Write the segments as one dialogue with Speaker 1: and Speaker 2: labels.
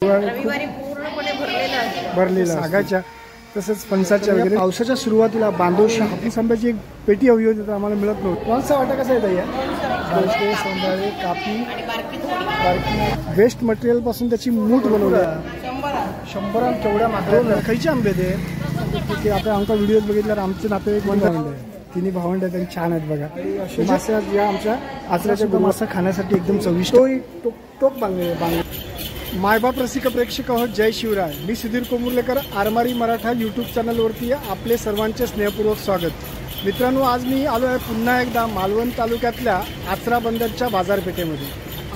Speaker 1: रविवारी पूर्णपणे
Speaker 2: भरलेला सागाच्या तसंच फणसाच्या वगैरे। पावसाच्या सुरुवातीला बांधोशी हापूस आंब्याची एक पेटी हवी होती तर आम्हाला मिळत नव्हती। कोणचा वाटा कसा येत आहे? सोंडाळे कापी बारकी वेस्ट मटेरियल पासून त्याची मूठ बनवली आहे। 100 केवढ्या मात्र खायचे आंबे ते आता आमचा व्हिडिओ बघितल्यावर आमचे नातेवाईक म्हणले तिन्ही भावंड आहेत आणि छान आहेत बघा। असे मासे या आमच्या आचऱ्याच्या मासा खाण्यासाठी एकदम चविष्ट टोक बांगले। मायबाप रसिक प्रेक्षक आहोत, जय शिवराय। मी सुधीर कोमुर्लेकर आरमारी मराठा यूट्यूब चॅनलवरती आपले सर्वांचे स्नेहपूर्वक स्वागत। मित्रांनो, आज मी आलो आहे पुन्हा एकदा मालवण तालुक्यातल्या आचरा बंदरच्या बाजारपेठेमध्ये।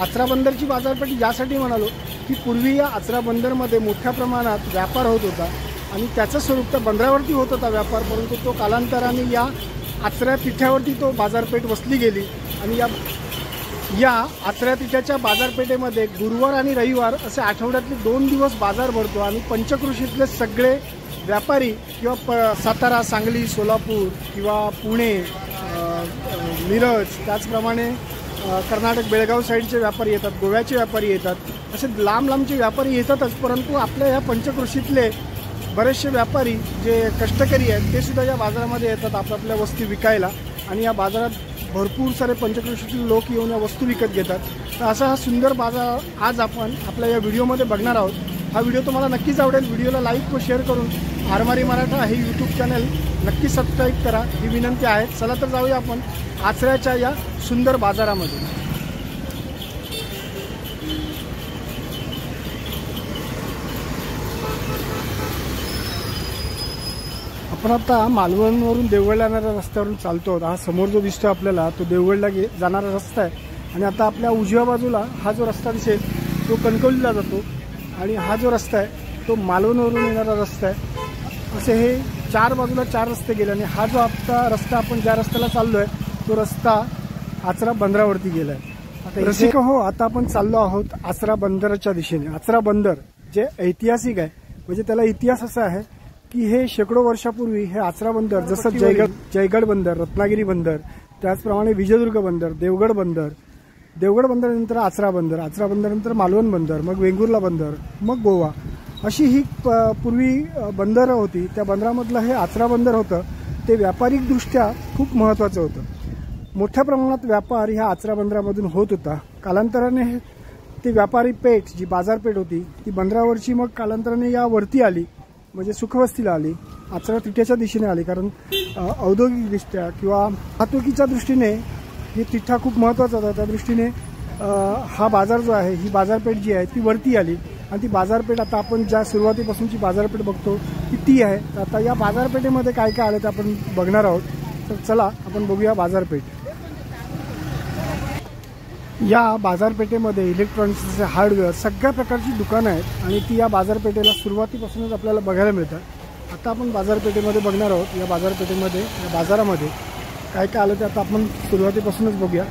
Speaker 2: आचरा बंदरची बाजारपेठ यासाठी म्हणालो की पूर्वी या आचरा बंदरमध्ये मोठ्या प्रमाणात व्यापार होत होता आणि त्याचं स्वरूप तर बंदरावरती होत होता व्यापार, परंतु तो कालांतराने या आचऱ्या पिठ्यावरती तो बाजारपेठ वसली गेली आणि या आचऱ्या पिठ्याच्या बाजारपेठेमध्ये गुरुवार आणि रविवार असे आठवड्यातले 2 दिवस बाजार भरतो आणि पंचक्रोशीतले सगळे व्यापारी किंवा सातारा, सांगली, सोलापूर किंवा पुणे, मिरज, त्याचप्रमाणे कर्नाटक बेळगाव साईडचे व्यापारी येतात, गोव्याचे व्यापारी येतात, असे लांब लांबचे व्यापारी येतातच। परंतु आपल्या या पंचक्रोशीतले बरेचसे व्यापारी जे कष्टकरी आहेत ते सुद्धा या बाजारामध्ये येतात आपापल्या वस्तू विकायला आणि या बाजारात भरपूर सारे पंचक्रोशीतील लोक येऊन या वस्तू विकत घेतात। तर असा हा सुंदर बाजार आज आपण आपल्या या व्हिडिओमध्ये बघणार आहोत। हा व्हिडिओ तुम्हाला नक्कीच आवडेल। व्हिडिओला लाईक व शेअर करून आरमारी मराठा हे यूट्यूब चॅनल नक्की सबस्क्राईब करा ही विनंती आहे। चला तर जाऊया आपण आचऱ्याच्या या सुंदर बाजारामध्ये। आपण आता मालवणवरून देवगडला जाणाऱ्या रस्त्यावरून चालतो। हा समोर जो दिसतो आपल्याला तो देवगडला जाणारा रस्ता आहे आणि आता आपल्या उजव्या बाजूला हा जो रस्ता दिसेल तो कणकवलीला जातो आणि हा जो रस्ता आहे तो मालवणवरून येणारा रस्ता आहे। असे हे 4 बाजूला 4 रस्ते गेले आणि हा जो आता रस्ता आपण ज्या रस्त्याला चाललो आहे तो रस्ता आचरा बंदरावरती गेला आहे। आता रसिक हो, आता आपण चाललो आहोत आचरा बंदराच्या दिशेने। आचरा बंदर जे ऐतिहासिक आहे, म्हणजे त्याला इतिहास असा आहे की हे शेकडो वर्षापूर्वी हे आचरा बंदर जसं जयगड बंदर, रत्नागिरी बंदर, त्याचप्रमाणे विजयदुर्ग बंदर, देवगड बंदरानंतर आचरा बंदरानंतर मालवण बंदर, मग वेंगुर्ला बंदर, मग गोवा, अशी ही पूर्वी बंदरं होती। त्या बंदरामधलं हे आचरा बंदर होतं ते व्यापारिकदृष्ट्या खूप महत्त्वाचं होतं। मोठ्या प्रमाणात व्यापार ह्या आचरा बंदरामधून होत होता। कालांतराने ती व्यापारी पेठ जी बाजारपेठ होती ती बंदरावरची मग कालांतराने या वरती आली, म्हणजे सुखवस्तीला आली, आचरा तिठ्याच्या दिशेने आली। कारण औद्योगिकदृष्ट्या किंवा वाहतुकीच्या दृष्टीने ही तिठा खूप महत्त्वाचा होता। त्या दृष्टीने हा बाजार जो आहे, ही बाजारपेठ जी आहे ती वरती आली आणि ती बाजारपेठ आता आपण ज्या सुरुवातीपासूनची बाजारपेठ बघतो ती आहे। तर आता या बाजारपेठेमध्ये काय काय आलं ते आपण बघणार आहोत। तर चला आपण बघूया बाजारपेठ। या बाजारपेठेमध्ये इलेक्ट्रॉनिक्सचे हार्डवेअर सगळ्या प्रकारची दुकानं आहेत आणि ती या बाजारपेठेला सुरुवातीपासूनच आपल्याला बघायला मिळतात। आता आपण बाजारपेठेमध्ये बघणार आहोत। या बाजारपेठेमध्ये या बाजारामध्ये काय काय आलं ते आता आपण सुरुवातीपासूनच बघूया।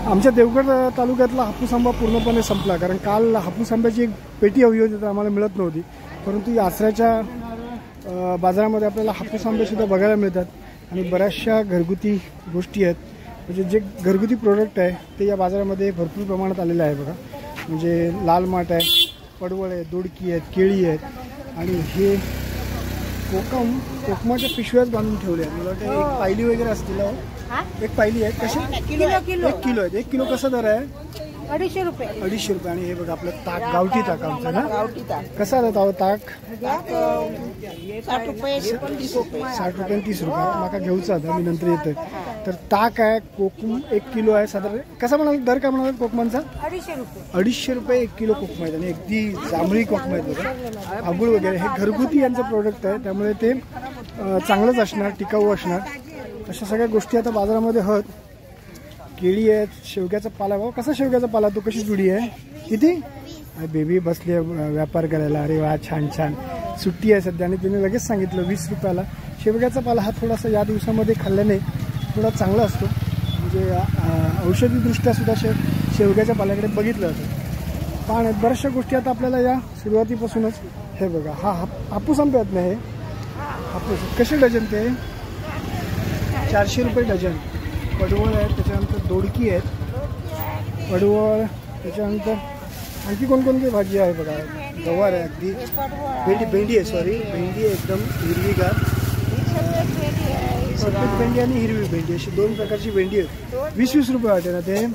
Speaker 2: आमच्या देवगड तालुक्यातला हापूस आंबा पूर्णपणे संपला, कारण काल हापूस आंब्याची एक पेटी हवी होती तर आम्हाला मिळत नव्हती। परंतु या आचऱ्याच्या बाजारामध्ये आपल्याला हापूस आंबेसुद्धा बघायला मिळतात आणि बऱ्याचशा घरगुती गोष्टी आहेत, म्हणजे जे घरगुती प्रोडक्ट आहे ते या बाजारामध्ये भरपूर प्रमाणात आलेलं आहे बघा। म्हणजे लाल माठ आहे, पडवळ आहे, दोडकी आहेत, केळी आहेत आणि हे कोकमाच्या पिशव्याच बांधून ठेवले आहेत। मला वाटतं एक पायली वगैरे असतील, एक पायली आहे कशी? 1 किलो आहेत। 1 किलो कसा दर आहे?
Speaker 1: 250 रुपये।
Speaker 2: 250 रुपये। आणि हे बघा आपलं ताक, गावठी ताक आमचं ना, कसं आलं ताक?
Speaker 1: 60 रुपये 30 रुपये।
Speaker 2: 60 रुपये 30 रुपये माका घेऊचा आता, मी नंतर येतोय। तर ताक आहे, कोकम 1 किलो आहे साधारण। कसा म्हणाल दर काय म्हणाल कोकमांचा?
Speaker 1: 250 रुपये।
Speaker 2: 250 रुपये 1 किलो कोकम आहेत आणि अगदी जांभळी कोकम आहेत बघा, आगुळ वगैरे। हे घरगुती यांचं प्रोडक्ट आहे त्यामुळे ते चांगलंच असणार, टिकाऊ असणार। अशा सगळ्या गोष्टी आता बाजारामध्ये आहेत। केळी आहेत, शेवग्याचा पाला बघा कसा शेवग्याचा पाला, तो कशी जुडी आहे, किती? बेबी बसली व्यापार करायला। अरे वा, छान छान। सुट्टी आहे सध्या आणि तिने लगेच सांगितलं 20 रुपयाला। शेवग्याचा पाला हा थोडासा या दिवसामध्ये खाल्ल्याने थोडा चांगला असतो, म्हणजे औषधीदृष्ट्या सुद्धा शेवग्याच्या पाल्याकडे बघितलं जातं। पण बऱ्याचशा गोष्टी आता आपल्याला या सुरुवातीपासूनच हे बघा, हा हापूस आंबे आहेत ना, हे हापूस कसे डझन? ते 400 रुपये डझन। पडवळ आहेत, त्याच्यानंतर दोडकी आहेत, पडवळ, त्याच्यानंतर आणखी कोणकोणती भाजी आहे बघा. गवार आहे अगदी, भेंडी आहे, सॉरी भेंडी आहे एकदम हिरवीगार. सफेद भेंडी आणि हिरवी भेंडी अशी दोन प्रकारची भेंडी आहेत. 20-20 रुपये वाटते ना ते.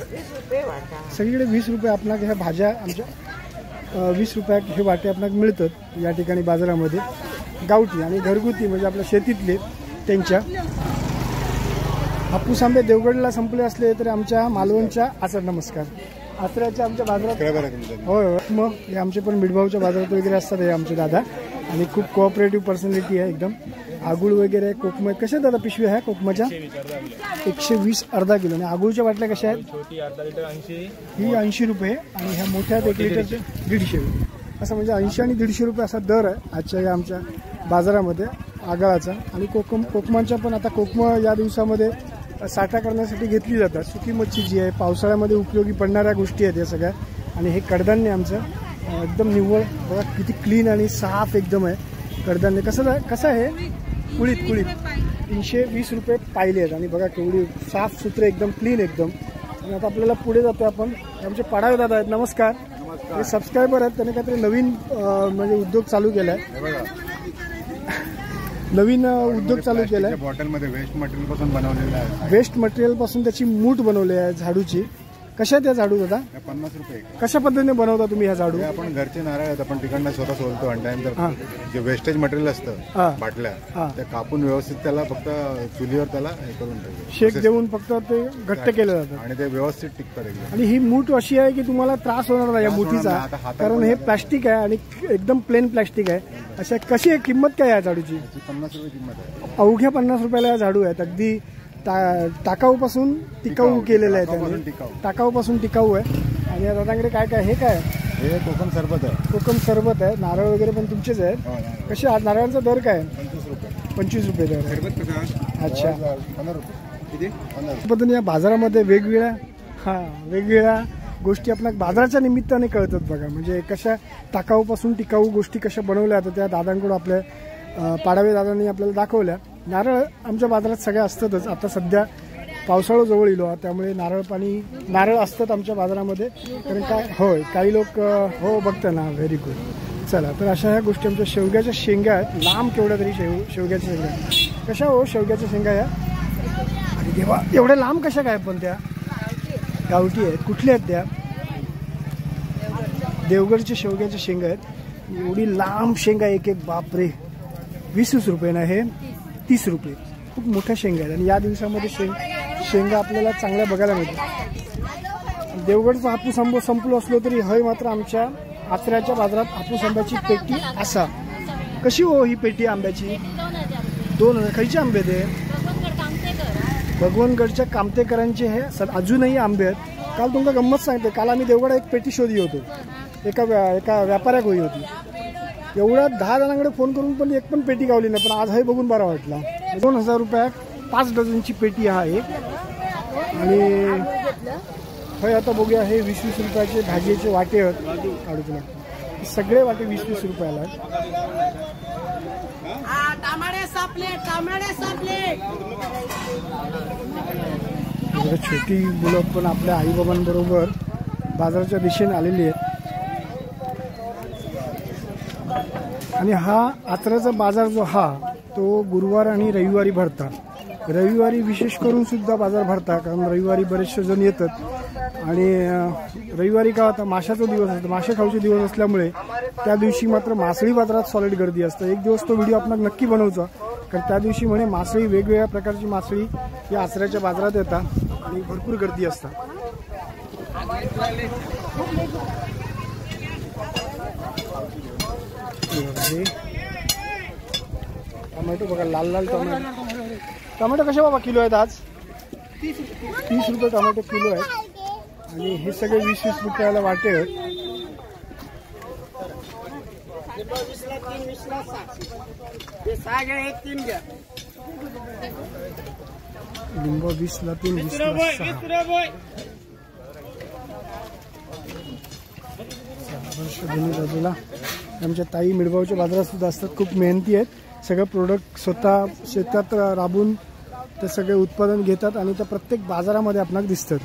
Speaker 2: सगळीकडे 20 रुपये आपल्याला ह्या भाज्या आमच्या 20 रुपयात हे वाटे आपल्याला मिळतात या ठिकाणी बाजारामध्ये. गावठी आणि घरगुती म्हणजे आपल्या शेतीतले त्यांच्या. हापूस आंबे देवगडला संपले असले तरी आमच्या मालवणच्या नमस्कार आचऱ्याच्या आमच्या बाजारात होय. मग हे आमचे पण मिठभाऊच्या बाजारात वगैरे असतात हे आमचे दादा आणि खूप कोऑपरेटिव्ह पर्सनॅलिटी आहे एकदम. आगुळ वगैरे कोकम कशा दादा पिशवी आहे कोकमाच्या 120 अर्धा किलो. आणि आगुळच्या बाटल्या कशा आहेत? ही 80 रुपये आणि ह्या मोठ्या 1 लिटरचे 150. असं म्हणजे 80 आणि 150 रुपये असा दर आहे आजच्या या आमच्या बाजारामध्ये आगळाचा. आणि कोकमांच्या पण आता कोकम या दिवसामध्ये साठा करण्यासाठी घेतली जातात. सुकी मच्छी जी आहे पावसाळ्यामध्ये उपयोगी पडणाऱ्या गोष्टी आहेत या सगळ्या. आणि हे कडधान्य आमचं एकदम निव्वळ बघा किती क्लीन आणि साफ एकदम आहे कडधान्य. कसं आहे कुळीत 320 रुपये पाहिले आहेत. आणि बघा केवढी साफ सुथरे एकदम क्लीन एकदम. आणि आता आपल्याला पुढे जातो आपण. आमचे पाडावे दादा आहेत नमस्कार. हे सबस्क्रायबर आहेत, त्याने काहीतरी नवीन म्हणजे उद्योग चालू केला आहे. नवीन उद्योग चालू केलाय.
Speaker 3: बॉटलमध्ये वेस्ट मटेरियल पासून बनवलेलं आहे.
Speaker 2: वेस्ट मटेरियल पासून त्याची मूठ बनवली आहे झाडूची. कशा आहेत या झाडू दादा?
Speaker 3: 50 रुपये.
Speaker 2: कशा पद्धतीने बनवता तुम्ही ह्या झाडू?
Speaker 3: आपण घरचे नारळ आहेत आपण तिकडनं स्वतः सोलतो आणि त्यानंतर जे वेस्टेज मटेरियल असतं बाटल्या ते कापून व्यवस्थित त्याला फक्त चुलीवर त्याला हे करून
Speaker 2: शेक देऊन फक्त ते घट्ट केलं जातं
Speaker 3: आणि ते व्यवस्थित टिकतं.
Speaker 2: आणि ही मूठ अशी आहे की तुम्हाला त्रास होणार नाही या मुठीचा, कारण हे प्लास्टिक आहे आणि एकदम प्लेन प्लास्टिक आहे. अशा कशी आहे किंमत काय आहे झाडूची?
Speaker 3: 50 रुपये किंमत आहे.
Speaker 2: अवघ्या 50 रुपयाला या झाडू आहेत. अगदी टाकाऊपासून टिकाऊ केलेलं आहे त्याने. टाकाऊपासून टिकाऊ आहे. आणि या दादाकडे काय काय हे काय?
Speaker 3: हे कोकम सरबत आहे.
Speaker 2: कोकम सरबत आहे. नारळ वगैरे पण तुमचेच आहेत. कसे नारळांचा दर काय? 25 रुपये दर आहे. अच्छा
Speaker 3: 15 रुपये.
Speaker 2: पद्धतीने या बाजारामध्ये वेगवेगळ्या गोष्टी आपल्या बाजाराच्या निमित्ताने कळतात बघा. म्हणजे कशा टाकाऊपासून टिकाऊ गोष्टी कशा बनवल्या जातात त्या दादांकडून आपल्या पाडावे दादांनी आपल्याला दाखवल्या. नारळ आमच्या बाजारात सगळ्या असतातच. आता सध्या पावसाळा जवळ येलो त्यामुळे नारळ असतात आमच्या बाजारामध्ये. कारण काय होय काही लोक हो बघता ना. Very good. चला तर अशा ह्या गोष्टी आमच्या शेवग्याच्या शेंगा आहेत. लांब केवढ्या तरी शेवग्याच्या शेंगा कशा हो शेवग्याच्या शेंगा या? आणि देवा एवढ्या लांब कशा काय पण त्या? गावठी आहेत. कुठल्या आहेत त्या? देवगडच्या शेवग्याच्या शेंगा आहेत. एवढी लांब शेंगा एक बापरे. 20 रुपये ना हे 30 रुपये. खूप मोठ्या शेंगा आहेत. आणि या दिवसामध्ये शेंगा आपल्याला चांगल्या बघायला मिळतात. देवगडचा हापूस आंबा संपलो असलो तरी हय मात्र आमच्या आचऱ्याच्या बाजारात हापूस आंब्याची पेटी असा. कशी हो ही पेटी आंब्याची? 2000. खायचे आंबे ते? भगवानगडच्या कामतेकरांचे हे अजूनही आंबे आहेत. काल तुमका गंमत सांगते. काल आम्ही देवगड एक पेटी शोधली होतो. एका व्यापाऱ्याक होई होती. एवढ्या 10 जणांकडे फोन करून पण एक पण पेटी गावली नाही. पण आज हे बघून बरा वाटला. 2000 रुपयात 5 डझनची पेटी हा एक. आणि हे आता बघूया हे 20-20 रुपयाचे भाजीचे वाटे आहेत. काढूच लागतात सगळे वाटे 20-20 रुपयाला आहेत. छोटी मुलं पण आपल्या आईबाबांबरोबर बाजाराच्या दिशेने आलेली आहेत. आणि हा आचऱ्याचा बाजार जो तो गुरुवार आणि रविवारी भरतात. रविवारी विशेष करून सुद्धा बाजार भरतात कारण रविवारी बरेचसे जण येतात. आणि रविवारी का होता माशाचा दिवस असतो. मासे खाऊचे दिवस असल्यामुळे त्या दिवशी मात्र मासळी बाजारात सॉलिड गर्दी असते. एक दिवस तो व्हिडिओ आपण नक्की बनवचा कारण त्या दिवशी म्हणे मासळी वेगवेगळ्या प्रकारची मासळी या आचऱ्याच्या बाजारात येतात आणि भरपूर गर्दी असतात. टोमॅटो बघा लाल टोमॅटो कसे बाबा किलो आहेत आज? 30 रुपये टोमॅटो किलो आहेत. आणि हे सगळे 20-20 रुपयाला वाटे आहेत. लिंबू 20ला 3 20ला 6. दोन्ही बाजूला आमच्या ताई मिडगावच्या बाजारात सुद्धा असतात. खूप मेहनती आहेत. सगळं प्रोडक्ट स्वतः शेतात राबून ते सगळे उत्पादन घेतात आणि त्या प्रत्येक बाजारामध्ये आपणाला दिसतात.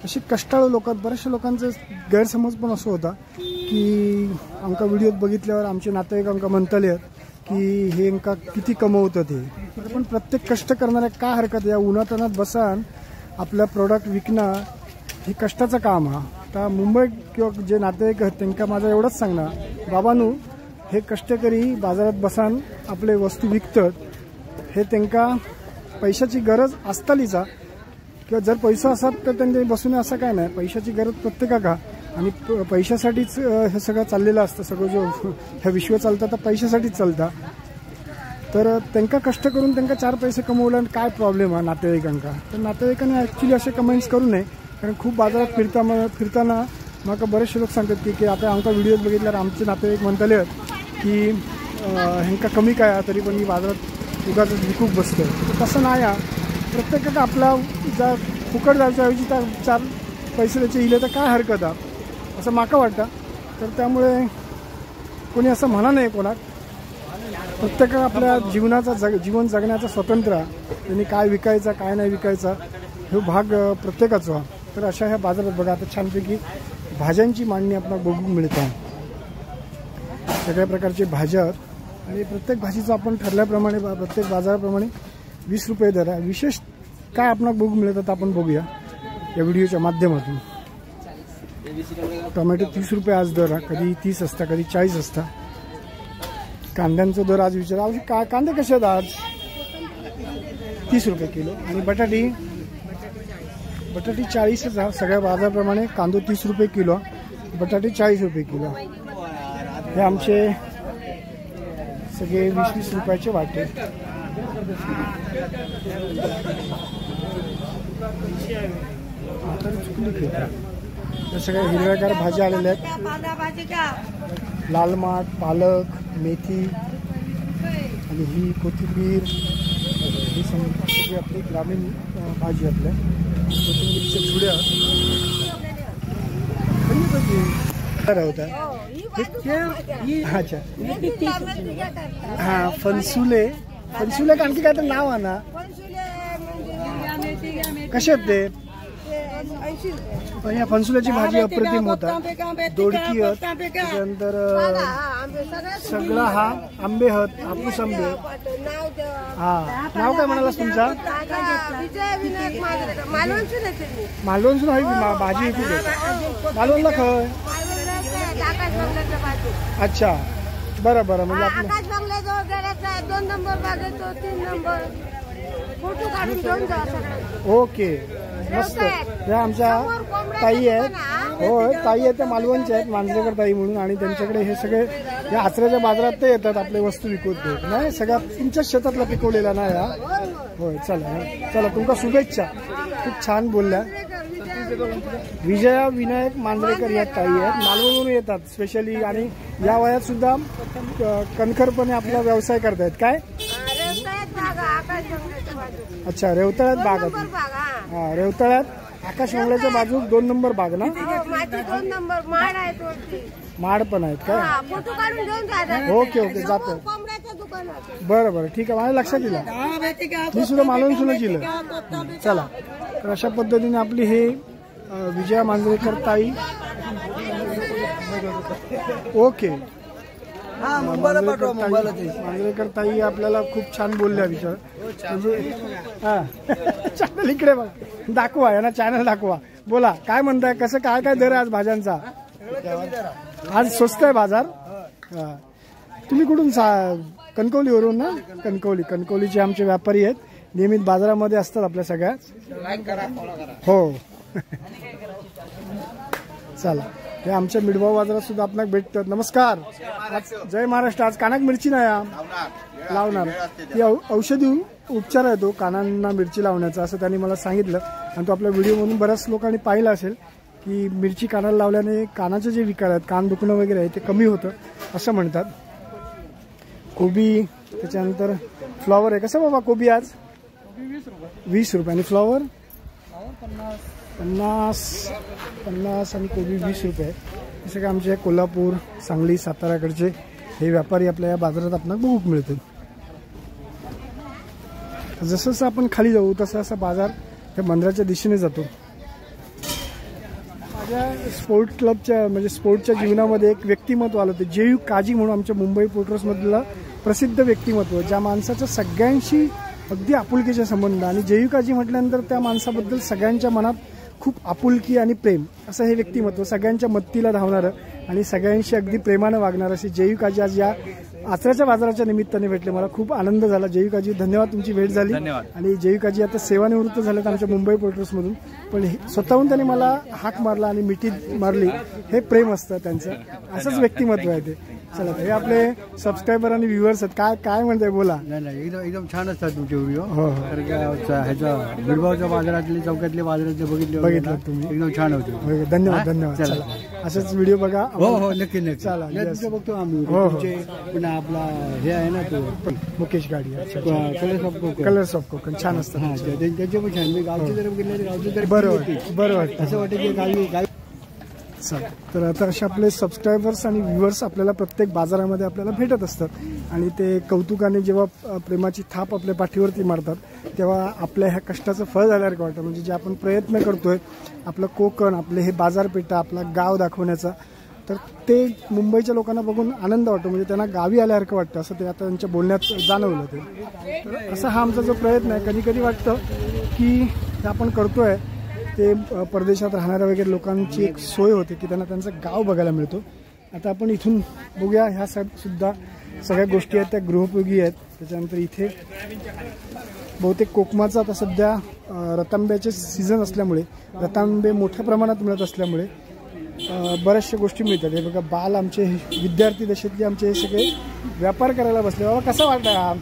Speaker 2: असे कष्टाळू लोक, बऱ्याचशा लोकांचा गैरसमज पण असं होता की आमका व्हिडिओत बघितल्यावर आमचे नातेवाईक आमका म्हणताले की हे आमका किती कमवतं ते, पण प्रत्येक कष्ट करणाऱ्या काय हरकत, या उन्हातानात बसान आपलं प्रोडक्ट विकणं हे कष्टाचं काम हा. आता मुंबई किंवा जे नातेवाईक आहेत त्यांना माझं एवढंच सांगणार, बाबांनो हे कष्टकरी बाजारात बसान आपले वस्तू विकतात, हे त्यांना पैशाची गरज असतालीचा, किंवा जर पैसा असतात तर त्यांनी बसून असं काय नाही, पैशाची गरज प्रत्येकाका, आणि पैशासाठीच हे सगळं चाललेलं असतं. सगळं जो ह्या विश्व चालतं तर पैशासाठीच चालतं. तर त्यांना कष्ट करून त्यांना 4 पैसे कमवल्यानं काय प्रॉब्लेम आहे नातेवाईकांका. तर नातेवाईकांनी ॲक्च्युली असे कमेंट्स करू नये, कारण खूप बाजारात फिरताना मला बरेचसे लोक सांगतात की आता आमचा व्हिडिओ बघितल्यावर आमचे नातेवाईक म्हणताले की ह्यांका कमी काय तरी पण मी बाजारात उगाच विकूक बसतो. तर तसं नाही आहे, प्रत्येकाला आपला जर फुकट जायच्या ऐवजी तर 4 पैसे त्याचे इले तर काय हरकत आहे असं माका वाटतं. तर त्यामुळे कोणी असं म्हणा नाही कोणाक, प्रत्येकाला आपल्या जीवन जगण्याचं स्वातंत्र्य, त्यांनी काय विकायचं काय नाही विकायचा हे भाग प्रत्येकाचा. तर अशा ह्या बाजारात बघा आता छानपैकी भाज्यांची मांडणी आपल्याला बघून मिळते, सगळ्या प्रकारचे भाज्या, आणि प्रत्येक भाजीचं आपण ठरल्याप्रमाणे प्रत्येक बाजाराप्रमाणे 20 रुपये दर आहे. विशेष काय आपल्याला बघून मिळतात आपण बघूया या व्हिडिओच्या माध्यमातून. टोमॅटो 30 रुपये आज दर आहे, कधी 30 असता कधी 40 असता. कांद्यांचा दर आज विचारा, कांदे कसे आहेत आज? 30 रुपये किलो. आणि बटाटी 40च आहे, सगळ्या बाजाराप्रमाणे कांदो 30 रुपये किलो, बटाटे 40 रुपये किलो. हे आमचे सगळे 20-20 रुपयाचे वाटे. त्या सगळ्या हिरव्यागार भाज्या आलेल्या आहेत, लाल माठ, पालक, मेथी, आणि ही कोथिंबीर, ही सगळी आपली ग्रामीण भाजी आपल्या कोथिंबीरच्या जुड्या होत्या. अच्छा हां, फणसुले आणखी काय तर नाव आहे ना, कसे आहेत ते? या फणसुल्याची भाजी अप्रतिम होता, दोडकी आहेत, त्याच्यानंतर सगळा हा आंबे आहेत, हापूस आंबे. हा, नाव काय म्हणालास तुमचा? मालवणसून आहे की भाजी येते मालवणला खय? अच्छा, बरं बरं. म्हणजे आपलं
Speaker 1: 2 नंबर बागेतो 3 नंबर फोटो काढून घेऊन जा.
Speaker 2: ओके, मस्त. या आमच्या ताई आहेत, होय ताई आहेत, त्या मालवणच्या आहेत, मांजरेकर ताई म्हणून, आणि त्यांच्याकडे हे सगळे या आचऱ्याच्या बाजारात ते येतात आपले वस्तू विकत देत नाही, सगळ्या तुमच्याच शेतातला पिकवलेला ना या. होय, चला तुमका शुभेच्छा, खूप छान बोलल्या. विजया विनायक मांजरेकर या ताई आहेत, मालवणवरून येतात स्पेशली, आणि या वयात सुद्धा कणखरपणे आपला व्यवसाय करतायत. काय? अच्छा, रेवतळ्यात बाग आहे. हा, रेवतळ्यात आकाश मंगळाच्या बाजू 2 नंबर बाग ना?
Speaker 1: 2 नंबर माड आहे,
Speaker 2: माड पण आहेत काय?
Speaker 1: फोटो काढून घेऊन जा.
Speaker 2: ओके जातो. बरं ठीक आहे, माझ्या लक्षात येईल, मी सुद्धा मालवण सुद्धा केलं. चला, तर अशा पद्धतीने आपली हे विजया मांजरेकर ताई. ओके, मांजरेकर ताई आपल्याला खूप छान बोलल्या विचार, म्हणजे हा चॅनल इकडे दाखवा, यांना चॅनल दाखवा. बोला, काय म्हणताय, कसं काय काय दर आहे आज भाज्यांचा? आज स्वस्त आहे बाजार. तुम्ही कुठून? कणकवलीवरून ना? कणकवलीचे आमचे व्यापारी आहेत, नियमित बाजारामध्ये असतात आपल्या सगळ्याच. हो चला, हे आमच्या मिडगाव बाजारात सुद्धा आपल्याला भेटतात. नमस्कार, जय महाराष्ट्र. आज कानाक मिरची नाही लावणार, ती औषधी उपचार आहे तो कानांना मिरची लावण्याचा, असं त्यांनी मला सांगितलं. आणि तो आपल्या व्हिडिओमधून बऱ्याच लोकांनी पाहिलं असेल की मिरची कानाला लावल्याने कानाचे जे विकार आहेत, कान दुखणं वगैरे आहे, ते कमी होतं असं म्हणतात. कोबी, त्याच्यानंतर फ्लॉवर आहे. कसं बाबा कोबी आज? 20 रुपये. आणि फ्लॉवर 50 आणि कोबी 20 रुपये. हे सगळे आमचे कोल्हापूर, सांगली, साताराकडचे हे व्यापारी आपल्या या बाजारात आपल्याला बघूक मिळतील. जसं जसं आपण खाली जाऊ तसं असं बाजार त्या मंदिराच्या दिशेने जातो. माझ्या स्पोर्ट क्लबच्या म्हणजे स्पोर्टच्या जीवनामध्ये एक व्यक्तिमत्व आलं होतं, जयू काजी म्हणून आमच्या मुंबई पोर्टर्समधलं प्रसिद्ध व्यक्तिमत्व, ज्या माणसाचं सगळ्यांशी अगदी आपुलकीचे संबंध, आणि जयू काजी म्हटल्यानंतर त्या माणसाबद्दल सगळ्यांच्या मनात खूप आपुलकी आणि प्रेम असं हे व्यक्तिमत्व, सगळ्यांच्या मदतीला धावणारं आणि सगळ्यांशी अगदी प्रेमानं वागणारं असे जयू काजी आज या आचऱ्याच्या बाजाराच्या निमित्ताने भेटले. मला खूप आनंद झाला. जयू काजी धन्यवाद, तुमची भेट झाली. आणि जयू काजी आता सेवानिवृत्त झालेत आमच्या मुंबई पोर्टर्समधून, पण स्वतःहून त्यांनी मला हाक मारला आणि मिठी मारली. हे प्रेम असतं त्यांचं, असंच व्यक्तिमत्व आहे ते. चला, हे आपले सबस्क्रायबर आणि व्ह्युअर्स आहेत. काय काय म्हणताय बोला.
Speaker 4: नाही एकदम छान असतात तुमचे व्हिडिओ. ह्याचा बिडगावच्या बाजारातले चौकातले बाजारातले बघितलं तुम्ही, एकदम छान होते.
Speaker 2: धन्यवाद धन्यवाद. चला, असेच व्हिडिओ बघा.
Speaker 4: हो नक्की नक्की.
Speaker 2: चला,
Speaker 4: बघतो आम्ही. पुन्हा आपला हे आहे ना तो मुकेश गाडी,
Speaker 2: कलर्स ऑफ कोकण छान असतात.
Speaker 4: त्यांचे पण छान. मी गावची जर गेले गावची तरी
Speaker 2: बरं वाटतं.
Speaker 4: असं वाटतं की गावी.
Speaker 2: तर आता असे आपले सबस्क्रायबर्स आणि व्ह्युअर्स आपल्याला प्रत्येक बाजारामध्ये आपल्याला भेटत असतात, आणि ते कौतुकाने जेव्हा प्रेमाची थाप आपल्या पाठीवरती मारतात तेव्हा आपल्या ह्या कष्टाचं फळ झाल्यासारखं वाटतं. म्हणजे जे आपण प्रयत्न करतोय, आपलं कोकण, आपले हे बाजारपेठा, आपला गाव दाखवण्याचा, तर ते मुंबईच्या लोकांना बघून आनंद वाटतो. म्हणजे त्यांना गावी आल्यासारखं वाटतं, असं ते आता त्यांच्या बोलण्यात जाणवलं. ते असा हा आमचा जो प्रयत्न आहे. कधी कधी वाटतं की हे आपण करतोय ते परदेशात राहणाऱ्या वगैरे लोकांची एक सोय होते की त्यांना त्यांचं गाव बघायला मिळतो. आता आपण इथून बघूया. ह्या सुद्धा सगळ्या गोष्टी आहेत त्या गृहोपयोगी आहेत. त्याच्यानंतर इथे बहुतेक कोकमाचा आता सध्या रतांब्याचे सीझन असल्यामुळे, रतांबे मोठ्या प्रमाणात मिळत असल्यामुळे बऱ्याचशा गोष्टी मिळतात. हे बघा, बाल आमचे विद्यार्थी दशेतले आमचे हे सगळे व्यापार करायला बसले. बाबा कसा वाटला हा?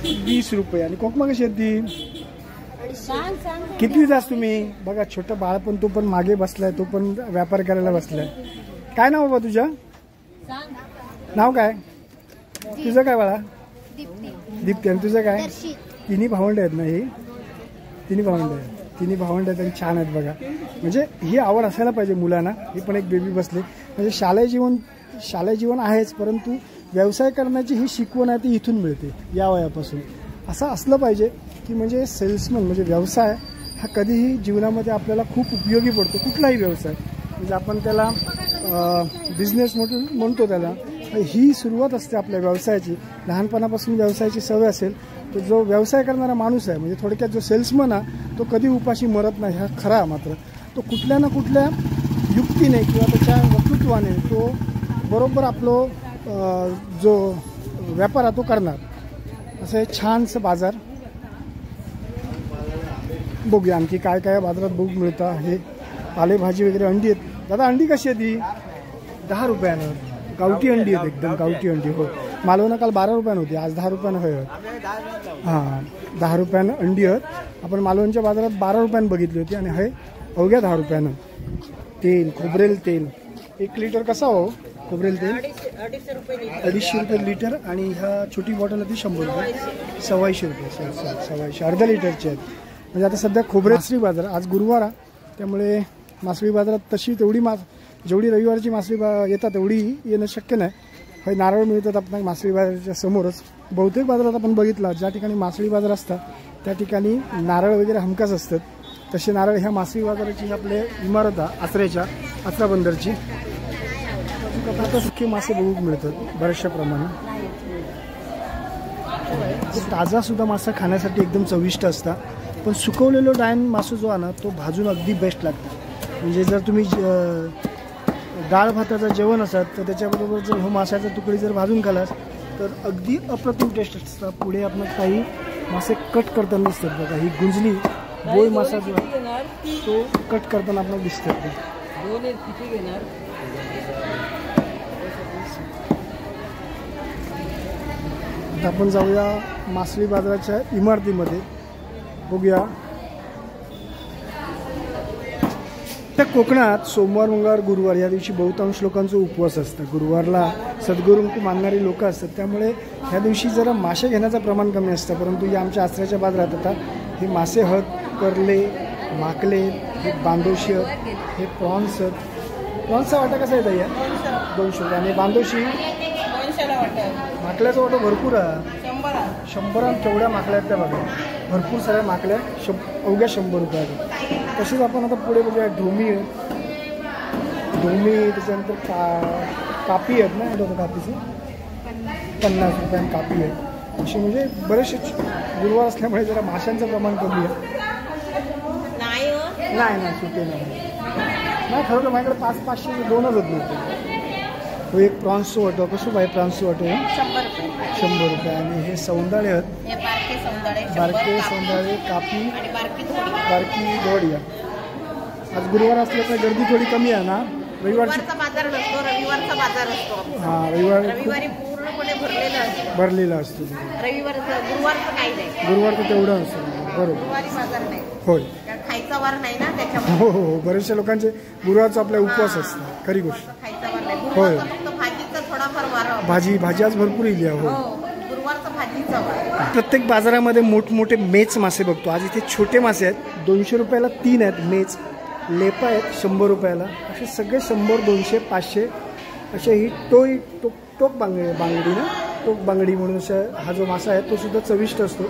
Speaker 2: 20 रुपये. आणि कोकमा कशी आहेत ती? किती जास्त तुम्ही बघा, छोटं बाळ पण, तो पण मागे बसलाय, तो पण व्यापार करायला बसलाय. काय नाव बाबा तुझं? नाव काय तुझं? काय बाळा? दीप्ती. आणि तुझं काय? तिन्ही भावंड आहेत ना? ही तिन्ही भावंड आहेत आणि छान आहेत बघा. म्हणजे ही आवड असायला पाहिजे मुलांना. ही पण एक बेबी बसले. म्हणजे शालेय जीवन आहेच, परंतु व्यवसाय करण्याची ही शिकवण आहे ती इथून मिळते या वयापासून. असं असलं पाहिजे की म्हणजे सेल्समन म्हणजे व्यवसाय हा कधीही जीवनामध्ये आपल्याला खूप उपयोगी पडतो. कुठलाही व्यवसाय म्हणजे आपण त्याला बिझनेस म्हणतो त्याला, ही सुरुवात असते आपल्या व्यवसायाची. लहानपणापासून व्यवसायाची सवय असेल तर जो व्यवसाय करणारा माणूस आहे, म्हणजे थोडक्यात जो सेल्समन आहे, तो कधी उपाशी मरत नाही. हा खरा. मात्र तो कुठल्या ना कुठल्या युक्तीने किंवा त्याच्या वक्तृत्वाने तो बरोबर आपलं जो व्यापार आहे तो करणार. असं हे छानसं बाजार. बघूया आणखी काय काय बाजारात बघू मिळतं. हे पालेभाजी वगैरे, अंडी आहेत. दादा अंडी कशी आहे ती? 10 रुपयानं. गावठी अंडी आहेत, एकदम गावठी अंडी. हो, मालवण काल 12 रुपयानं होती, आज 10 रुपयानं होय. हां, 10 रुपयानं अंडी आहेत. आपण मालवणच्या बाजारात 12 रुपयानं बघितली होती आणि हे अवघ्या 10 रुपयानं. तेल, खोबरेल तेल 1 लिटर कसा हो? खोबरेल तेल 250 रुपये लिटर. आणि ह्या छोटी बॉटल होती 100 रुपये. 125 रुपये. 125 अर्धा लिटरचे आहेत. म्हणजे आता सध्या मासळी बाजार, आज गुरुवार आहे त्यामुळे मासळी बाजारात तशी तेवढी जेवढी रविवारची मासळी येतात तेवढी येणं शक्य नाही. हे नारळ मिळतात आपण मासळी बाजाराच्या समोरच. बहुतेक बाजारात आपण बघितला ज्या ठिकाणी मासळी बाजार असतात त्या ठिकाणी नारळ वगैरे हमखास असतात. तसे नारळ ह्या मासळी बाजाराची आपले इमारत आहे आचऱ्याच्या, आचरा बंदरची. आता सुखे मासे बघू मिळतात बऱ्याचशा प्रमाणात. ताजा सुद्धा मासा खाण्यासाठी एकदम चविष्ट असता, पण सुकवलेलो डायन मासा जो आहे ना तो भाजून अगदी बेस्ट लागतो. म्हणजे जर तुम्ही डाळ भाताचं जेवण असत तर त्याच्याबरोबर जर हो माशाचा तुकडी जर भाजून खालास तर अगदी अप्रतिम टेस्ट असतं. पुढे आपण काही मासे कट करताना दिसतात बघा. ही गुंजली बोळ मासा जो आहे तो कट करताना आपल्याला दिसतात. आता आपण जाऊया मासळी बाजाराच्या इमारतीमध्ये, बघूया. त्या कोकणात सोमवार, मंगळवार, गुरुवार या दिवशी बहुतांश लोकांचा उपवास असतं. गुरुवारला सद्गुरूंक मानणारी लोक असतात, त्यामुळे ह्या दिवशी जरा मासे घेण्याचं प्रमाण कमी असतं. परंतु या आमच्या आचऱ्याच्या बाजारात आता हे मासे हत, करले, माकले, हे बांदोशी, हे प्रॉन्स आहेत. प्रॉन्सचा वाटा कसा येतं या? 200 रुपये. आणि बांदोशी माकल्याचा वाटा भरपूर आहे. 100 केवढ्या माकल्या आहेत त्या बघा. भरपूर साऱ्या माकल्या अवघ्या 100 रुपयात. तसेच आपण आता पुढे बघूया ढोमी आहे, ढोमी त्याच्यानंतर कापी आहेत ना, होतं कापीची 50 रुपयाने कापी आहे. असे म्हणजे बरेचसे गुरुवार असल्यामुळे जरा माशांचं प्रमाण कमी आहे. नाही सुटे नाही खरं तर माझ्याकडे 500-500 दोनच होत नव्हते. तो एक प्रॉन्सचं वाटो कसं पाहिजे प्रॉन्सचं वाटो 100 रुपये. आणि हे सौंदाळे आहेत, बारके सौंदाळे कापी बारकी दोडिया. आज गुरुवार असल्यामुळे गर्दी थोडी कमी आहे ना.
Speaker 5: रविवारचा बाजार नसतो, रविवारचा बाजार असतो.
Speaker 2: हां रविवारी
Speaker 5: पूर्णपणे
Speaker 2: भरलेला असतो.
Speaker 5: गुरुवारचं काही नाही,
Speaker 2: गुरुवारचं तेवढं असतं. बरोबर,
Speaker 5: गुरुवारी बाजार नाही.
Speaker 2: होय,
Speaker 5: खायचा वार नाही ना त्याच्यामुळे.
Speaker 2: हो बरेचशा लोकांचे गुरुवारचा आपला उपवास असतात. खरी गोष्ट.
Speaker 5: खायचा वार नाही.
Speaker 2: होय,
Speaker 5: फक्त भाजीचा थोडाफार वार.
Speaker 2: भाजी आज भरपूर येईल. हो,
Speaker 5: गुरुवारचा भाजीचा वार.
Speaker 2: प्रत्येक बाजारामध्ये मोठमोठे मेच मासे बघतो. आज इथे छोटे मासे आहेत 200 रुपयाला 3 आहेत मेच. लेपा आहेत 100 रुपयाला. असे सगळे 100, 200, 500 असे. ही टोक बांगडी ना, टोक बांगडी म्हणून हा जो मासा आहे तो सुद्धा चविष्ट असतो.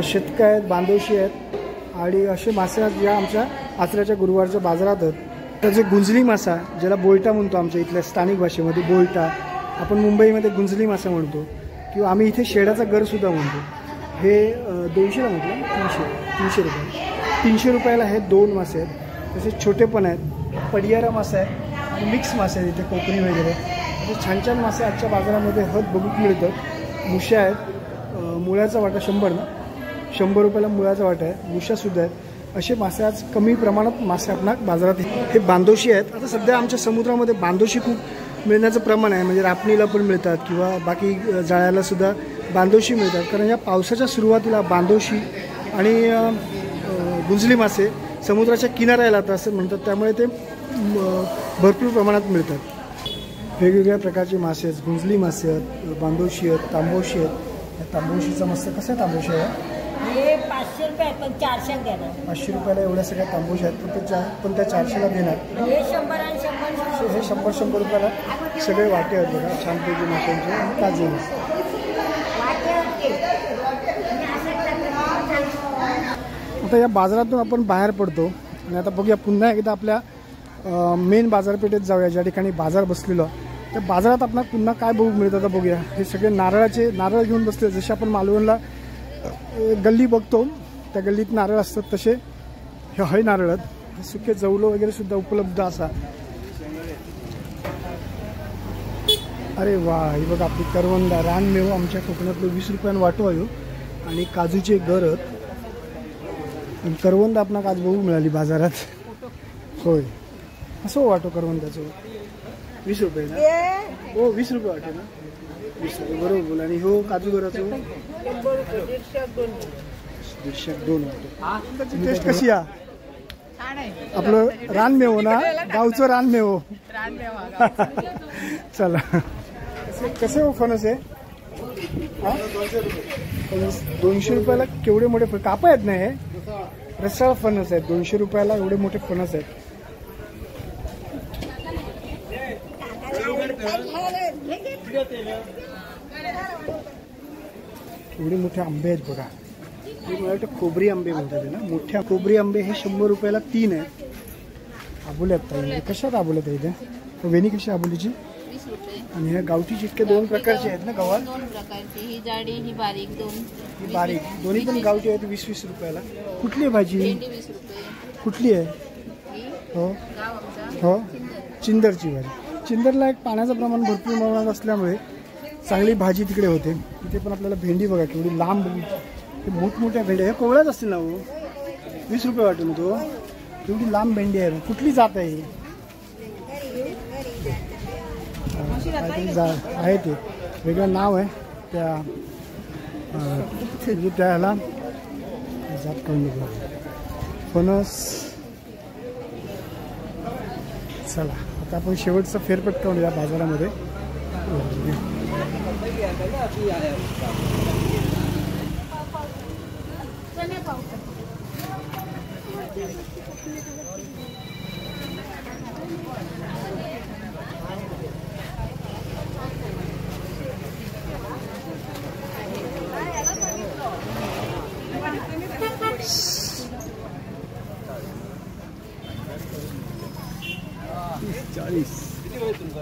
Speaker 2: शेतका आहेत, बांदोशी आहेत आणि असे मासे या आमच्या आचऱ्याच्या गुरुवारच्या बाजारात आहेत. तर जे गुंजली मासा ज्याला बोलटा म्हणतो आमच्या इथल्या स्थानिक भाषेमध्ये, बोलटा आपण मुंबईमध्ये गुंजली मासा म्हणतो किंवा आम्ही इथे शेडाचा गरसुद्धा म्हणतो. हे 200ला म्हटलं 300 रुपये. 300 रुपयाला हे 2 मासे आहेत. तसेच छोटे पण आहेत, पडियारा मासा आहे आणि मिक्स मासे आहेत इथे कोकणी वगैरे. असे छान मासे आजच्या बाजारामध्ये बघूक मिळतात. मुश्या आहेत, मुळ्याचा वाटा 100 ना, 100 रुपयाला मुळ्याचा वाटा आहे. मुश्यासुद्धा आहेत. असे मासे आज कमी प्रमाणात मासे आपणा बाजारात. हे बांदोशी आहेत. आता सध्या आमच्या समुद्रामध्ये बांदोशी खूप मिळण्याचं प्रमाण आहे. म्हणजे रापणीला पण मिळतात किंवा बाकी जाळ्याला सुद्धा बांदोशी मिळतात. कारण या पावसाच्या सुरुवातीला बांदोशी आणि गुंजली मासे समुद्राच्या किनाऱ्याला येतात असं म्हणतात. त्यामुळे ते भरपूर प्रमाणात मिळतात. वेगवेगळ्या प्रकारचे मासे आहेत. गुंजली मासे आहेत, बांदोशी आहेत, तांबोशी आहेत. या तांबोशीचा मस्त कसं आहे तांबोशी आहे?
Speaker 1: हे 500 रुपये पण 400 देणार.
Speaker 2: 500 रुपयाला एवढ्या सगळ्या तांबोशी आहेत पण त्या 400ला देणार.
Speaker 1: हे 100 आणि 100.
Speaker 2: हे 100 रुपयाला सगळे वाटे आहेत बघा, छानपैकी माशांचे आणि ताजे. आता या बाजारातून आपण बाहेर पडतो आणि आता बघूया पुन्हा एकदा आपल्या मेन बाजारपेठेत जाऊया ज्या ठिकाणी बाजार बसलेलो. त्या बाजारात आपल्याला पुन्हा काय बघू मिळतं आता बघूया. हे सगळे नारळ घेऊन बसले. जसे आपण मालवणला गल्ली बघतो त्या गल्लीत नारळ असतात तसे हे हय नारळ आहेत. सुके जवलो वगैरे सुद्धा उपलब्ध असा. अरे वा, ही बघा आपली करवंदा रानमेवा आमच्या कोकणातलं 20 रुपयानं वाटो आहे. आणि काजूचे गर आहेत. करवंद आपणाक आज बघू मिळाली बाजारात. होय, असं वाटो करवंदाचं 20 रुपये ना. हो 20 रुपये वाटे ना, 20 रुपये बरोबर बोला. आणि हो काजू गराचं 150-2 वाटो. टेस्ट कशी आहे? आपलं रानमेव ना, गावचं रानमेव. चला कसे हो फणस आहे? 200 रुपयाला केवढे मोठे फणस कापा आहेत ना. हे रसाळ फणस आहेत. 200 रुपयाला एवढे मोठे फणस आहेत. एवढे मोठे आंबे आहेत बघा. मला वाटतं खोबरी आंबे म्हणतात ना, मोठ्या खोबरी आंबे. हे 100 रुपयाला 3 आहेत. आबोले आहेत ताई. कशात आबोले आहेत इथे? वेणी कशी आबोलीची?
Speaker 5: 20 रुपये.
Speaker 2: आणि ह्या गावठी चिटके 2 प्रकारचे आहेत ना गव्हात?
Speaker 5: 2 प्रकारची, ही जाडी ही बारीक.
Speaker 2: ही बारीक दोन्ही पण गावठी आहेत. 20-20 रुपयाला. कुठली आहे भाजी?
Speaker 5: 20 रुपये.
Speaker 2: कुठली आहे? हो
Speaker 5: गाव आमचा
Speaker 2: हो चिंदरची भाजी. चिंदरला एक पाण्याचं प्रमाण भरपूर प्रमाणात असल्यामुळे चांगली भाजी तिकडे होते. तिथे पण आपल्याला भेंडी बघा केवढी लांब, मोठमोठ्या भेंड्या. हे कोवळ्याच असतील ना हो. 20 रुपये वाटून तो एवढी लांब भेंडी आहे. कुठली जात आहे ही? आहे ते वेगळं नाव आहे त्या त्याला जात करून बघा. फणस. चला आता आपण शेवटचा फेरफटका या बाजारामध्ये.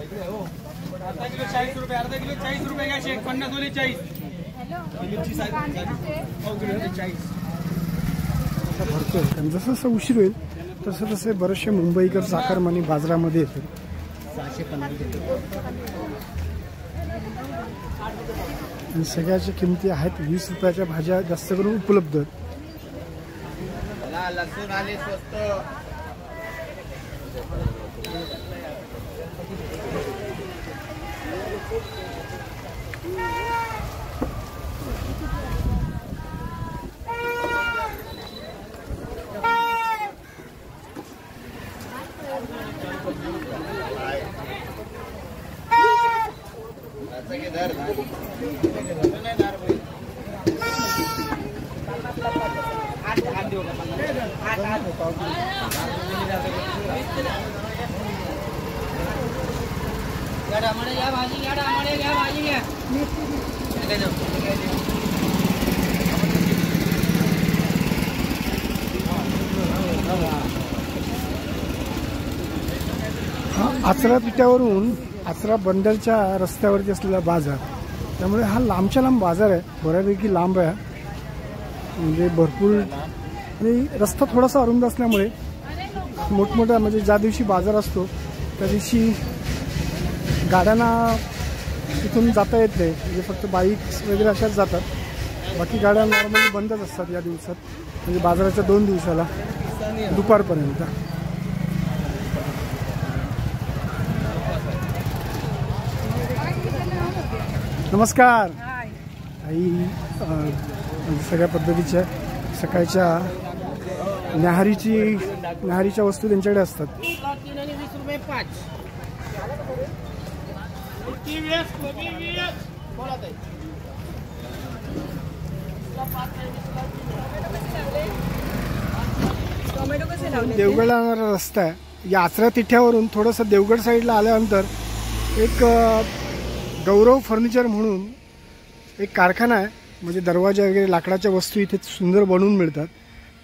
Speaker 4: अर्धा किलो 40 रुपये, अर्धा किलो 40 रुपये घ्या शेक, 50 वाले 40.
Speaker 2: भरतोय. कारण जसं जसं उशीर होईल तसं तसे बरेचसे मुंबईकर चाकरमानी बाजारामध्ये येतात. आणि सगळ्याच्या किमती आहेत. 20 रुपयाच्या भाज्या जास्त करून उपलब्ध आहेत.
Speaker 4: लसूण आले स्वस्त.
Speaker 2: आचरा पिठावरून आचरा बंदरच्या रस्त्यावरती असलेला बाजार, त्यामुळे हा लांबच्या लांब बाजार आहे. बऱ्यापैकी लांब आहे म्हणजे भरपूर. आणि रस्ता थोडासा अरुंद असल्यामुळे मोठमोठा म्हणजे ज्या दिवशी बाजार असतो त्या दिवशी गाड्यांना इथून जाता येत नाही. म्हणजे फक्त बाईक्स वगैरे अशाच जातात. बाकी गाड्या नॉर्मली बंदच असतात या दिवसात, म्हणजे बाजाराच्या 2 दिवसाला दुपारपर्यंत. नमस्कार. आई सगळ्या पद्धतीच्या सकाळच्या न्याहारीच्या वस्तू त्यांच्याकडे असतात. देवगडला जाणारा रस्ता आहे. या आचरा तिठ्यावरून थोडंसं देवगड साईडला आल्यानंतर एक गौरव फर्निचर म्हणून एक कारखाना आहे. म्हणजे दरवाजा वगैरे लाकडाच्या वस्तू इथे सुंदर बनवून मिळतात.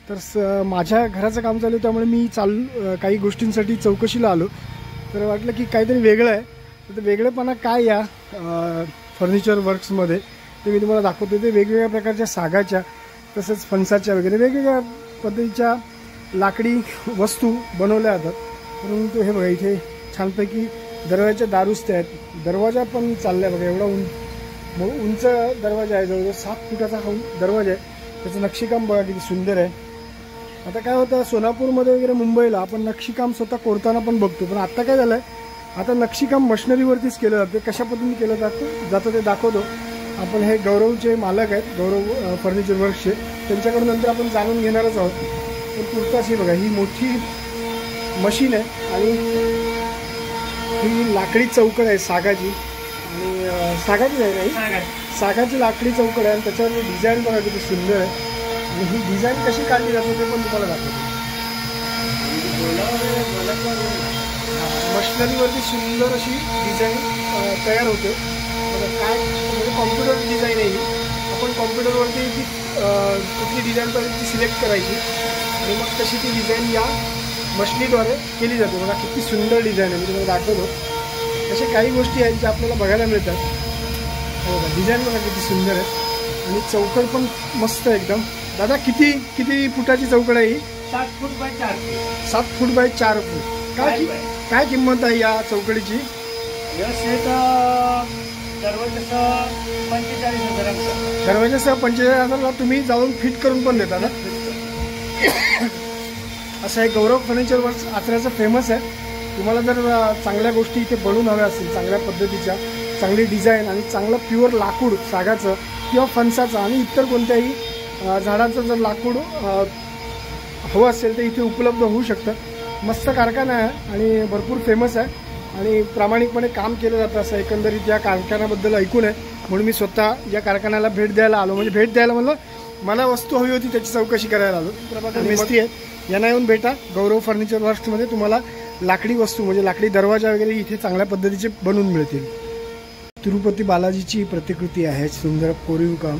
Speaker 2: तर माझ्या घराचं काम चालू त्यामुळे मी काही गोष्टींसाठी चौकशीला आलो. तर वाटलं की काहीतरी वेगळं आहे. तर वेगळेपणा काय या फर्निचर वर्क्समध्ये ते मी तुम्हाला दाखवतो. ते वेगवेगळ्या प्रकारच्या सागाच्या तसंच फणसाच्या वगैरे वेगवेगळ्या पद्धतीच्या लाकडी वस्तू बनवल्या जातात. परंतु हे बघा इथे छानपैकी दरवाजाच्या दारुस्त्या आहेत. दरवाजा पण चालला आहे बघा. एवढा उंच दरवाजा आहे. जवळजवळ 7 फुटाचा हा दरवाजा आहे. त्याचं नक्षीकाम बघा किती सुंदर आहे. आता काय होतं सोलापूरमध्ये वगैरे मुंबईला आपण नक्षीकाम स्वतः कोरताना पण बघतो. पण आता काय झालं आहे, आता नक्षीकाम मशिनरीवरतीच केलं जातं. कशा पद्धतीने केलं जातं ते दाखवतो. आपण हे गौरवचे मालक आहेत, गौरव फर्निचर वर्क्सचे, त्यांच्याकडून नंतर आपण जाणून घेणारच आहोत. पण तुर्तास ही बघा ही मोठी मशीन आहे आणि ही लाकडी चौकड आहे सागाची. आणि सागाची आहे नाही, सागाची लाकडी चौकड आहे. आणि त्याच्यावर डिझाईन बघा किती सुंदर आहे. आणि ही डिझाईन कशी काढली जाते ते पण तुम्हाला दाखवतो. मशिनरीवरती सुंदर अशी डिझाईन तयार होते. काय म्हणजे कॉम्प्युटर डिझाईन आहे ही. आपण कॉम्प्युटरवरती ती कुठली डिझाईन पाहिजे ती सिलेक्ट करायची आणि मग तशी ती डिझाईन या मशिनीद्वारे केली जाते. बघा किती सुंदर डिझाईन आहे. मी तुम्हाला दाखवतो. अशा काही गोष्टी आहेत ज्या आपल्याला बघायला मिळतात. बघा डिझाईन बघा किती सुंदर आहे. आणि चौकड पण मस्त एकदम. दादा किती फुटाची चौकड आहे ही?
Speaker 4: 7 foot by 4 foot.
Speaker 2: 7 foot by 4 फूट. काय किंमत आहे या चौकडीची?
Speaker 4: दरवाजासह 45,000.
Speaker 2: दरवाजासह 45,000ला तुम्ही जाऊन फिट करून पण देता ना? असं आहे गौरव फर्निचर वर्क्स आचऱ्याचं फेमस आहे. तुम्हाला जर चांगल्या गोष्टी इथे बनवून हव्या असतील, चांगल्या पद्धतीच्या, चांगली डिझाईन आणि चांगलं प्युअर लाकूड सागाचं किंवा फणसाचं आणि इतर कोणत्याही झाडांचं जर लाकूड हवं असेल तर इथे उपलब्ध होऊ शकतं. मस्त कारखाना आहे आणि भरपूर फेमस आहे आणि प्रामाणिकपणे काम केलं जातं असं एकंदरीत या कारखान्याबद्दल ऐकून आहे. म्हणून मी स्वतः या कारखान्याला भेट द्यायला आलो. म्हणजे भेट द्यायला म्हणलं मला वस्तू हवी होती त्याची चौकशी करायला आलो. प्रभाकर मिस्त्री आहेत, यांना येऊन भेटा. गौरव फर्निचर वर्क्समध्ये तुम्हाला लाकडी वस्तू म्हणजे लाकडी दरवाजा वगैरे इथे चांगल्या पद्धतीचे बनवून मिळतील. तिरुपती बालाजीची प्रतिकृती आहे. सुंदर कोरीव काम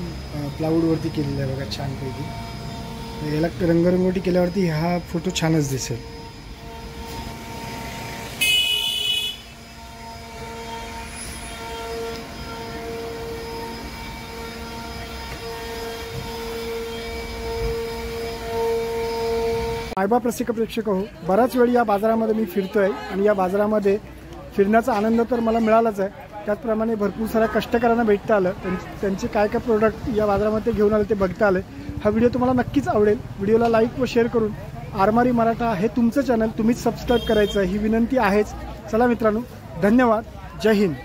Speaker 2: प्लाऊडवरती केलेलं आहे बघा छानपैकी. याला रंगरंगोटी केल्यावरती हा फोटो छानच दिसेल. मायबाप रसिक प्रेक्षक हो, बराच वेळ या बाजारामध्ये मी फिरतोय आणि या बाजारामध्ये फिरण्याचा आनंद तर मला मिळालाच आहे. त्याचप्रमाणे भरपूर साऱ्या कष्टकऱ्यांना भेटता आलं, त्यांचे काय काय प्रोडक्ट या बाजारामध्ये घेऊन आले ते बघता आले. हा व्हिडिओ तुम्हाला नक्कीच आवडेल. व्हिडिओला लाईक व शेअर करून आरमारी मराठा हे तुमचं चॅनल तुम्हीच सबस्क्राईब करायचं ही विनंती आहेच. चला मित्रांनो, धन्यवाद. जय हिंद.